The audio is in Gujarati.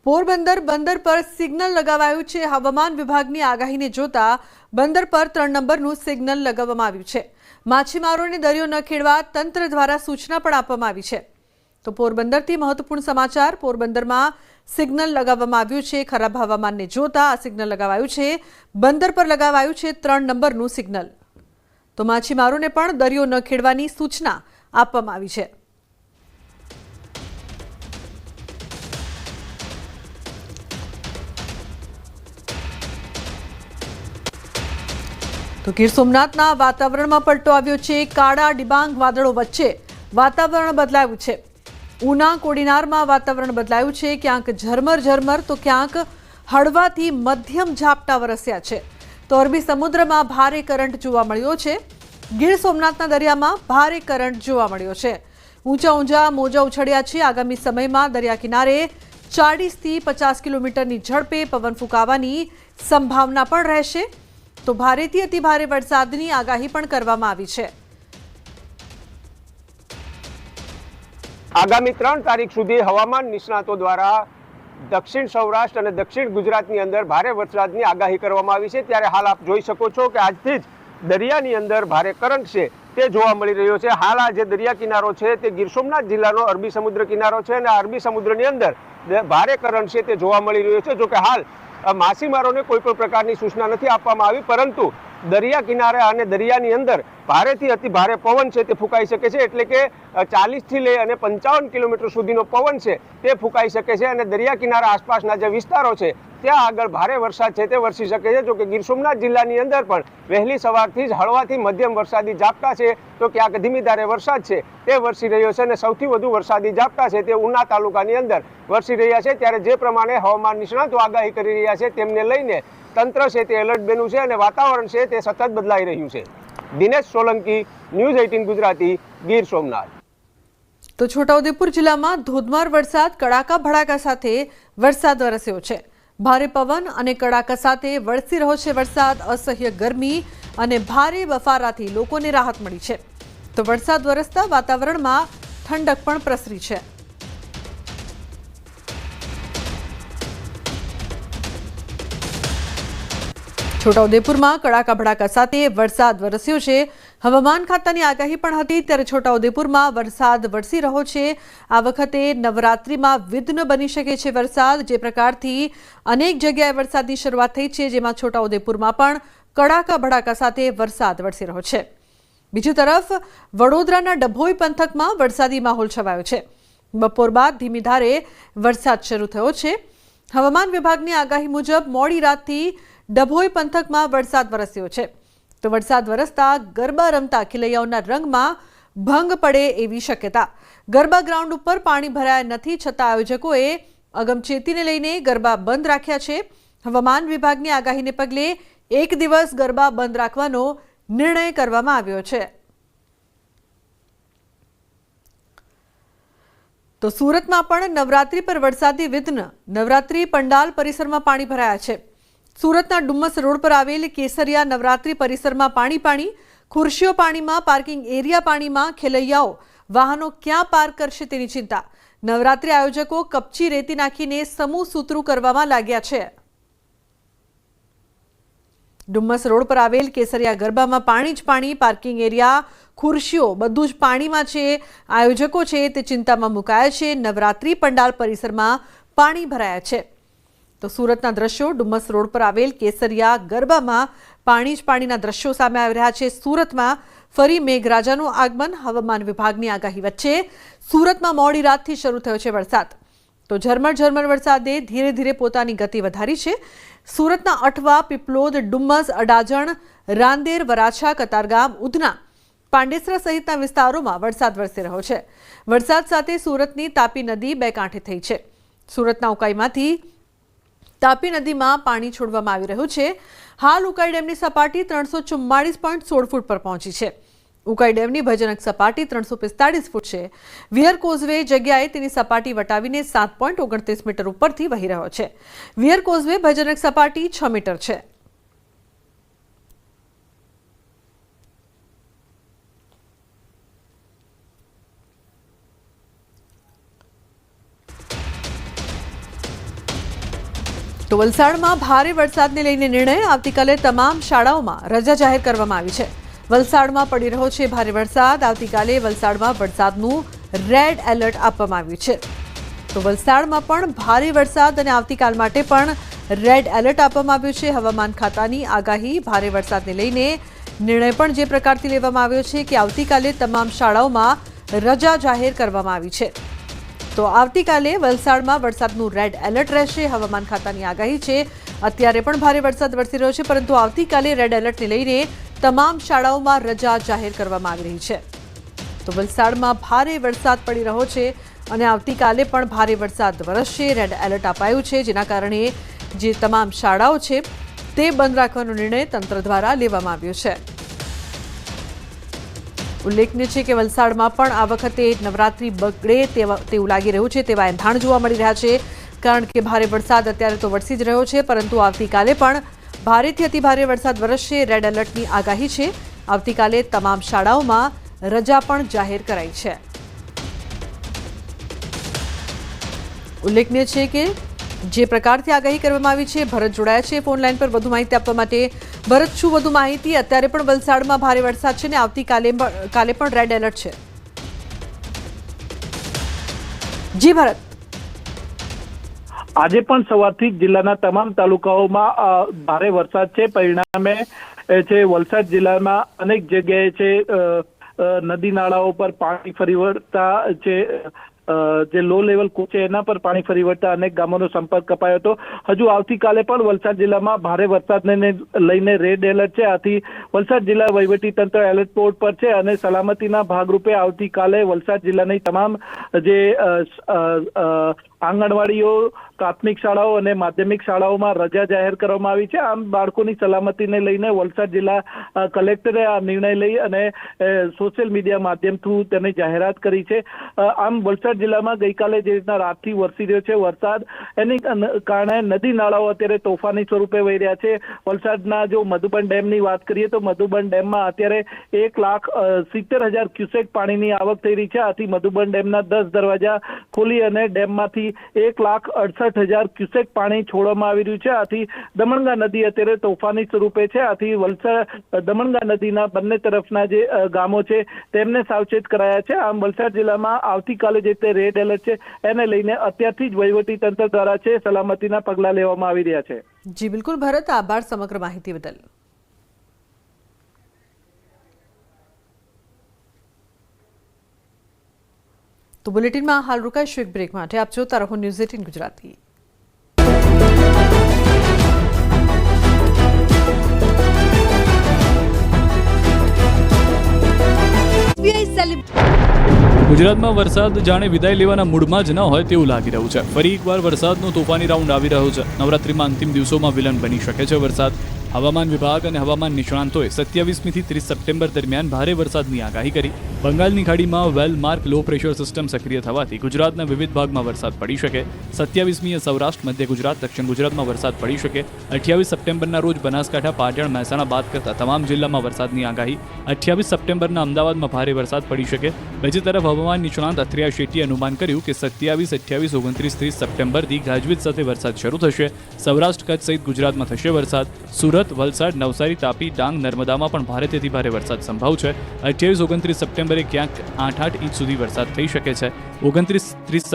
પોરબંદર બંદર પર સિગ્નલ લગાવાયું છે। હવામાન વિભાગની આગાહીને જોતા બંદર પર 3 નંબરનું સિગ્નલ લગાવવામાં આવ્યું છે। માછીમારોને દરિયો ન ખેડવા તંત્ર દ્વારા સૂચના પણ આપવામાં આવી છે। તો પોરબંદરથી મહત્વપૂર્ણ સમાચાર। પોરબંદરમાં સિગ્નલ લગાવવામાં આવ્યું છે। ખરાબ હવામાનને જોતા આ સિગ્નલ લગાવાયું છે। બંદર પર લગાવાયું છે 3 નંબરનું સિગ્નલ। તો માછીમારોને પણ દરિયો ન ખેડવાની સૂચના આપવામાં આવી છે। તો ગીર સોમનાથના વાતાવરણમાં પલટો આવ્યો છે। કાળા ડિબાંગ વાદળો વચ્ચે વાતાવરણ બદલાયું છે। ઉના કોડીનારમાં વાતાવરણ બદલાયું છે। ક્યાંક ઝરમર તો ક્યાંક હળવાથી મધ્યમ ઝાપટા વરસ્યા છે। તો અરબી સમુદ્રમાં ભારે કરંટ જોવા મળ્યો છે। ગીર સોમનાથના દરિયામાં ભારે કરંટ જોવા મળ્યો છે। ઊંચા મોજા ઉછળ્યા છે। આગામી સમયમાં દરિયા કિનારે 40થી 50 કિલોમીટરની ઝડપે પવન ફૂંકાવાની સંભાવના પણ રહેશે। તો ભારેથી અતિ ભારે વરસાદની આગાહી પણ કરવામાં આવી છે। આગામી 3 તારીખ સુધી હવામાન નિષ્ણાતો દ્વારા દક્ષિણ સૌરાષ્ટ્ર અને દક્ષિણ ગુજરાતની અંદર ભારે વરસાદની આગાહી કરવામાં આવી છે। ત્યારે હાલ આપ જોઈ શકો છો કે આજથી જ દરિયાની અંદર ભારે કરંટ છે તે જોવા મળી રહ્યો છે। હાલ આ જે દરિયા કિનારો છે તે ગીર સોમનાથ જિલ્લાનો અરબી સમુદ્ર કિનારો છે અને અરબી સમુદ્રની અંદર ભારે કરંટ છે તે જોવા મળી રહ્યો છે। જો કે હાલ માછીમારોને કોઈ પણ પ્રકારની સૂચના નથી આપવામાં આવી, પરંતુ દરિયા કિનારે અને દરિયાની અંદર ભારેથી અતિ ભારે પવન છે તે ફૂંકાઈ શકે છે। એટલે કે 40થી લઈ અને 55 કિલોમીટર સુધીનો પવન છે તે ફૂંકાઈ શકે છે અને દરિયા કિનારા આસપાસના જે વિસ્તારો છે ત્યાં આગળ ભારે વરસાદ છે તે વરસી શકે છે। જો કે ગીર સોમનાથ જિલ્લાની અંદર પણ વહેલી સવારથી જ હળવાથી મધ્યમ વરસાદી ઝાપટા છે તો ક્યાંક ધીમી ધારે વરસાદ છે તે વરસી રહ્યો છે અને સૌથી વધુ વરસાદી ઝાપટા છે તે ઉના તાલુકાની અંદર વરસી રહ્યા છે। ત્યારે જે પ્રમાણે હવામાન નિષ્ણાતો આગાહી કરી રહ્યા છે તેમને લઈને તંત્ર છે તે એલર્ટ બન્યું છે અને વાતાવરણ છે તે સતત બદલાઈ રહ્યું છે। દિનેશ સોલંકી, ન્યૂઝ 18 ગુજરાતી, ગીર સોમનાથ। તો છોટાઉદેપુર જિલ્લામાં ધોધમાર વરસાદ, કડાકા ભડાકા સાથે વરસાદ વરસ્યો છે। ભારે પવન અને કડાકા સાથે વરસી રહ્યો છે વરસાદ। અસહ્ય ગરમી અને ભારે બફારાથી લોકોને રાહત મળી છે। તો વરસાદ વરસતા વાતાવરણમાં ઠંડક પણ પ્રસરી છે। છોટાઉદેપુરમાં કડાકા ભડાકા સાથે વરસાદ વરસ્યો છે। હવામાન ખાતાની આગાહી પણ હતી, ત્યારે છોટાઉદેપુરમાં વરસાદ વરસી રહ્યો છે। આ વખતે નવરાત્રિમાં વિઘ્ન બની શકે છે વરસાદ। જે પ્રકારથી અનેક જગ્યાએ વરસાદની શરૂઆત થઈ છે, જેમાં છોટાઉદેપુરમાં પણ કડાકા ભડાકા સાથે વરસાદ વરસી રહ્યો છે। બીજી તરફ વડોદરાના ડભોઈ પંથકમાં વરસાદી માહોલ છવાયો છે। બપોર બાદ ધીમી ધારે વરસાદ શરૂ થયો છે। હવામાન વિભાગની આગાહી મુજબ મોડી રાતથી ડભોઈ પંથકમાં વરસાદ વરસ્યો છે। તો વરસાદ વરસતા ગરબા રમતા ખેલૈયાઓના રંગમાં ભંગ પડે એવી શક્યતા। ગરબા ગ્રાઉન્ડ ઉપર પાણી ભરાયા નથી, છતાં આયોજકોએ અગમચેતીને લઈને ગરબા બંધ રાખ્યા છે। હવામાન વિભાગની આગાહીને પગલે 1 દિવસ ગરબા બંધ રાખવાનો નિર્ણય કરવામાં આવ્યો છે। તો સુરતમાં પણ નવરાત્રી પર વરસાદી વિઘ્ન। નવરાત્રી પંડાલ પરિસરમાં પાણી ભરાયા છે। સુરતના ડુમ્મસ રોડ પર આવેલ કેસરિયા નવરાત્રી પરિસરમાં પાણી। ખુરશીઓ પાણીમાં, પાર્કિંગ એરિયા પાણીમાં। ખેલૈયાઓ વાહનો ક્યાં પાર્ક કરશે તેની ચિંતા। નવરાત્રી આયોજકો કપચી રેતી નાખીને સમૂહ સૂત્રું કરવામાં લાગ્યા છે। ડુમ્મસ રોડ પર આવેલ કેસરિયા ગરબામાં પાણી જ પાણી। પાર્કિંગ એરિયા, ખુરશીઓ બધું જ પાણીમાં છે। આયોજકો છે તે ચિંતામાં મુકાયા છે। નવરાત્રી પંડાલ પરિસરમાં પાણી ભરાયા છે। તો સુરતના દ્રશ્યો, ડુમ્મસ રોડ પર આવેલ કેસરિયા ગરબામાં પાણી જ પાણીના દ્રશ્યો સામે આવી રહ્યા છે। સુરતમાં ફરી મેઘરાજાનું આગમન। હવામાન વિભાગની આગાહી વચ્ચે સુરતમાં મોડી રાતથી શરૂ થયો છે વરસાદ। તો ઝરમર વરસાદે ધીરે ધીરે પોતાની ગતિ વધારી છે। સુરતના અઠવા, પીપલોદ, ડુમ્મસ, અડાજણ, રાંદેર, વરાછા, કતારગામ, ઉધના, પાંડેસરા સહિતના વિસ્તારોમાં વરસાદ વરસી રહ્યો છે। વરસાદ સાથે સુરતની તાપી નદી બે કાંઠે થઈ છે। સુરતના ઉકાઈમાંથી તાપી નદીમાં પાણી છોડવામાં આવી રહ્યું છે। હાલ ઉકાઈ ડેમની સપાટી 344.16 ફૂટ પર પહોંચી છે। ઉકાઈ ડેમની ભયજનક સપાટી 345 ફૂટ છે। વિયર કોઝવે જગ્યાએ તેની સપાટી વટાવીને 7.29 મીટર ઉપરથી વહી રહ્યો છે। વિયર કોઝવે ભયજનક સપાટી 6 મીટર છે। તો વલસાડમાં ભારે વરસાદને લઈને નિર્ણય, આવતીકાલે તમામ શાળાઓમાં રજા જાહેર કરવામાં આવી છે. વલસાડમાં પડી રહ્યો છે ભારે વરસાદ, આવતીકાલે વલસાડમાં વરસાદનું રેડ એલર્ટ આપવામાં આવ્યું છે. તો વલસાડમાં પણ ભારે વરસાદ અને આવતીકાલ માટે પણ રેડ એલર્ટ આપવામાં આવ્યું છે. હવામાન ખાતાની આગાહી, ભારે વરસાદને લઈને નિર્ણય પણ જે પ્રકારથી લેવામાં આવ્યો છે કે આવતીકાલે તમામ શાળાઓમાં રજા જાહેર કરવામાં આવી છે. તો આવતીકાલે વલસાડમાં વરસાદનું રેડ એલર્ટ રહેશે. હવામાન ખાતાની આગાહી છે. અત્યારે પણ ભારે વરસાદ વરસી રહ્યો છે, પરંતુ આવતીકાલે રેડ એલર્ટને લઈને તમામ શાળાઓમાં રજા જાહેર કરવામાં આવી રહી છે. તો વલસાડમાં ભારે વરસાદ પડી રહ્યો છે અને આવતીકાલે પણ ભારે વરસાદ વરસશે. રેડ એલર્ટ અપાયું છે, જેના કારણે જે તમામ શાળાઓ છે તે બંધ રાખવાનો નિર્ણય તંત્ર દ્વારા લેવામાં આવ્યો છે. ઉલ્લેખનીય છે કે વલસાડમાં પણ આ વખતે નવરાત્રી બગડે તેવું લાગી રહ્યું છે, તેવા એંધાણ જોવા મળી રહ્યા છે. કારણ કે ભારે વરસાદ અત્યારે તો વરસી જ રહ્યો છે, પરંતુ આવતીકાલે પણ ભારેથી અતિભારે વરસાદ વરસશે. રેડ એલર્ટની આગાહી છે. આવતીકાલે તમામ શાળાઓમાં રજા પણ જાહેર કરાઈ છે. ઉલ્લેખનીય છે કે જે પ્રકારથી આગાહી કરવામાં આવી છે, ભરત જોડાયા છે ફોન લાઈન પર વધુ માહિતી આપવા માટે. ભરત, શું વધુ માહિતી? અત્યારે પણ વલસાડમાં ભારે વરસાદ છે ને આવતીકાલે પણ રેડ એલર્ટ છે. જી ભરત. આજે પણ સવારથી જિલ્લાના તમામ તાલુકાઓમાં ભારે વરસાદ છે. પરિણામે છે વલસાડ જિલ્લામાં અનેક જગ્યાએ છે નદી નાળાઓ પર પાણી ફરી વળતા છે. જે લો લેવલ કૂચ છે એના પર પાણી ફરી વળતા અનેક ગામોનો સંપર્ક કપાયો હતો. હજુ આવતીકાલે પણ વલસાડ જિલ્લામાં ભારે વરસાદને લઈને રેડ એલર્ટ છે. આથી વલસાડ જિલ્લા વહીવટી તંત્ર એલર્ટ મોડ પર છે અને સલામતીના ભાગરૂપે આવતીકાલે વલસાડ જિલ્લાની તમામ જે આંગણવાડીઓ, પ્રાથમિક શાળાઓ અને માધ્યમિક શાળાઓમાં રજા જાહેર કરવામાં આવી છે. આમ બાળકોની સલામતીને લઈને વલસાડ જિલ્લા કલેક્ટરે આ નિર્ણય લઈ અને સોશિયલ મીડિયા માધ્યમ થ્રુ તેની જાહેરાત કરી છે. આમ વલસાડ જિલ્લામાં ગઈકાલે જે રીતના રાતથી વરસી રહ્યો છે વરસાદ, એની કારણે નદી નાળાઓ અત્યારે તોફાની સ્વરૂપે વહી રહ્યા છે. વલસાડના જો મધુબન ડેમની વાત કરીએ તો મધુબન ડેમમાં અત્યારે 1,70,000 ક્યુસેક પાણીની આવક થઈ રહી છે. આથી મધુબન ડેમના 10 દરવાજા ખોલી અને ડેમમાંથી 1,68,000 ક્યુસેક પાણી છોડવામાં આવી રહ્યું છે. આથી દમણગંગા નદી અત્યારે તોફાની સ્વરૂપે છે. આથી વલસાડ દમણગંગા નદીના બંને તરફના જે ગામો છે તેમને સાવચેત કરાયા છે. આમ વલસાડ જિલ્લામાં આવતીકાલે જે તે રેડ એલર્ટ છે એને લઈને અત્યારથી જ વહીવટી તંત્ર દ્વારા છે સલામતીના પગલા લેવામાં આવી રહ્યા છે. જી બિલકુલ ભરત, આભાર સમગ્ર માહિતી બદલ. તો બુલેટિનમાં હાલ રોકાઈશું એક બ્રેક માટે. આપ જોતા રહો ન્યૂઝ 18 ગુજરાતી. ગુજરાતમાં વરસાદ જાણે વિદાય લેવાના મૂડમાં જ ન હોય તેવું લાગી રહ્યું છે. ફરી એકવાર વરસાદનો તોફાની રાઉન્ડ આવી રહ્યો છે. નવરાત્રીમાં અંતિમ દિવસોમાં વિલન બની શકે છે વરસાદ. હવામાન વિભાગ અને હવામાન નિષ્ણાંતોએ 27મી થી 30 સપ્ટેમ્બર દરમિયાન ભારે વરસાદની આગાહી કરી. બંગાળની ખાડીમાં વેલ માર્ક લો પ્રેશર સિસ્ટમ સક્રિય થવાથી ગુજરાતના વિવિધ ભાગમાં વરસાદ પડી શકે. 27મીએ સૌરાષ્ટ્ર, મધ્ય ગુજરાત, દક્ષિણ ગુજરાતમાં વરસાદ પડી શકે. 28 સપ્ટેમ્બરના રોજ બનાસકાંઠા, પાટણ, મહેસાણા બાદ કરતા તમામ જિલ્લામાં વરસાદની આગાહી. 28 સપ્ટેમ્બરના અમદાવાદમાં ભારે વરસાદ પડી શકે. બીજી તરફ હવામાન નિષ્ણાંત અથિયા શેટ્ટીએ અનુમાન કર્યું કે 27, 28, 29, 30 સપ્ટેમ્બરથી ગાજવીજ સાથે વરસાદ શરૂ થશે. સૌરાષ્ટ્ર, કચ્છ સહિત ગુજરાતમાં થશે વરસાદ. સુરત, વલસાડ, નવસારી, તાપી, ડાંગ, નર્મદામાં પણ ભારેથી ભારે વરસાદ સંભવ છે. 28, 29 સપ્ટેમ્બરે ક્યાંક 8 ઇંચ સુધી વરસાદ થઈ શકે છે. 29, 30